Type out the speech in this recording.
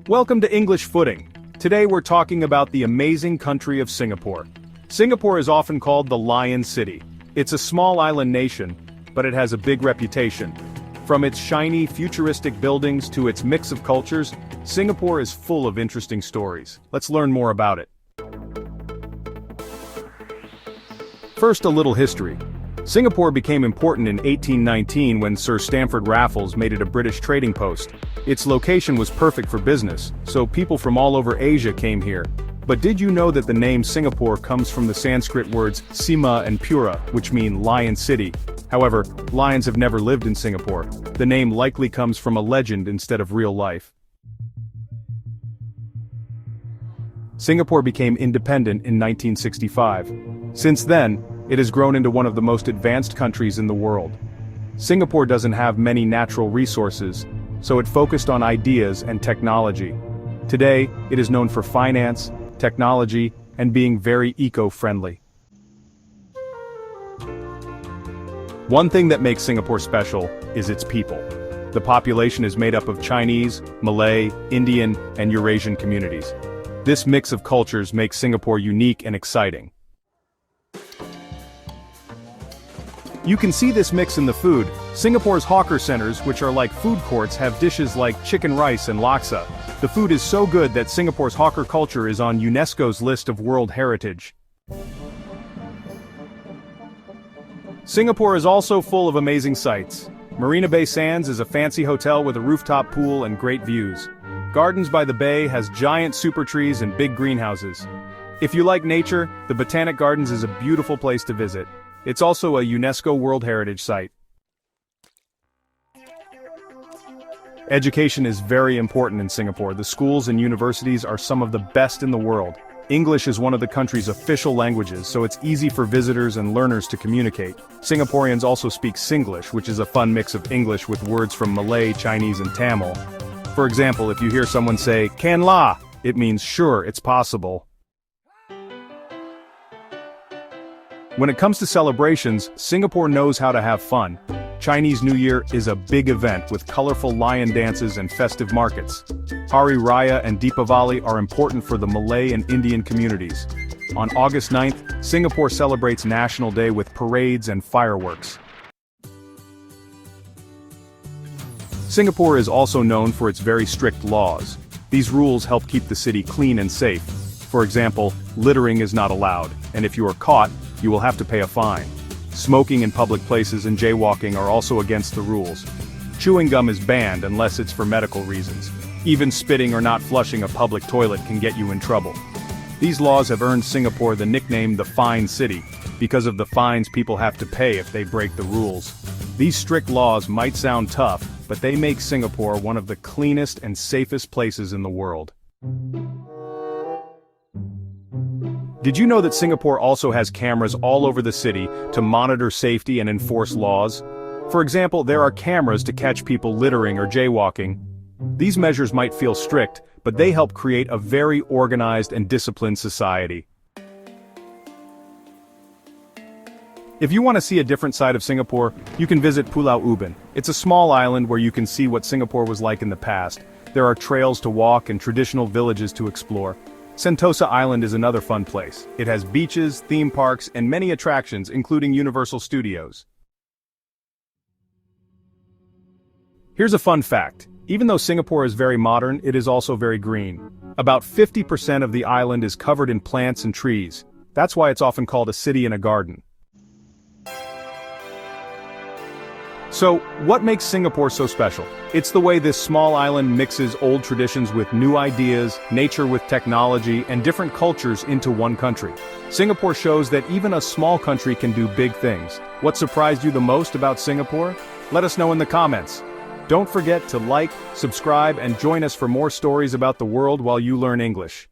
Welcome to English Footing. Today we're talking about the amazing country of Singapore. Singapore is often called the Lion City. It's a small island nation, but it has a big reputation. From its shiny, futuristic buildings to its mix of cultures, Singapore is full of interesting stories. Let's learn more about it. First, a little history. Singapore became important in 1819 when Sir Stamford Raffles made it a British trading post. Its location was perfect for business, so people from all over Asia came here. But did you know that the name Singapore comes from the Sanskrit words Sima and Pura, which mean Lion City? However, lions have never lived in Singapore. The name likely comes from a legend instead of real life. Singapore became independent in 1965. Since then, it has grown into one of the most advanced countries in the world. Singapore doesn't have many natural resources, so it focused on ideas and technology. Today, it is known for finance, technology, and being very eco-friendly. One thing that makes Singapore special is its people. The population is made up of Chinese, Malay, Indian, and Eurasian communities. This mix of cultures makes Singapore unique and exciting. You can see this mix in the food. Singapore's hawker centers, which are like food courts, have dishes like chicken rice and laksa. The food is so good that Singapore's hawker culture is on UNESCO's list of World Heritage. Singapore is also full of amazing sights. Marina Bay Sands is a fancy hotel with a rooftop pool and great views. Gardens by the Bay has giant super trees and big greenhouses. If you like nature, the Botanic Gardens is a beautiful place to visit. It's also a UNESCO World Heritage Site. Education is very important in Singapore. The schools and universities are some of the best in the world. English is one of the country's official languages, so it's easy for visitors and learners to communicate. Singaporeans also speak Singlish, which is a fun mix of English with words from Malay, Chinese, and Tamil. For example, if you hear someone say, "Can lah," it means sure, it's possible. When it comes to celebrations, Singapore knows how to have fun. Chinese New Year is a big event with colorful lion dances and festive markets. Hari Raya and Deepavali are important for the Malay and Indian communities. On August 9th, Singapore celebrates National Day with parades and fireworks. Singapore is also known for its very strict laws. These rules help keep the city clean and safe. For example, littering is not allowed, and if you are caught, you will have to pay a fine. Smoking in public places and jaywalking are also against the rules. Chewing gum is banned unless it's for medical reasons. Even spitting or not flushing a public toilet can get you in trouble. These laws have earned Singapore the nickname the Fine City, because of the fines people have to pay if they break the rules. These strict laws might sound tough, but they make Singapore one of the cleanest and safest places in the world. Did you know that Singapore also has cameras all over the city to monitor safety and enforce laws? For example, there are cameras to catch people littering or jaywalking. These measures might feel strict, but they help create a very organized and disciplined society. If you want to see a different side of Singapore, you can visit Pulau Ubin. It's a small island where you can see what Singapore was like in the past. There are trails to walk and traditional villages to explore. Sentosa Island is another fun place. It has beaches, theme parks, and many attractions, including Universal Studios. Here's a fun fact. Even though Singapore is very modern, it is also very green. About 50% of the island is covered in plants and trees. That's why it's often called a city in a garden. So, what makes Singapore so special? It's the way this small island mixes old traditions with new ideas, nature with technology, and different cultures into one country. Singapore shows that even a small country can do big things. What surprised you the most about Singapore? Let us know in the comments. Don't forget to like, subscribe, and join us for more stories about the world while you learn English.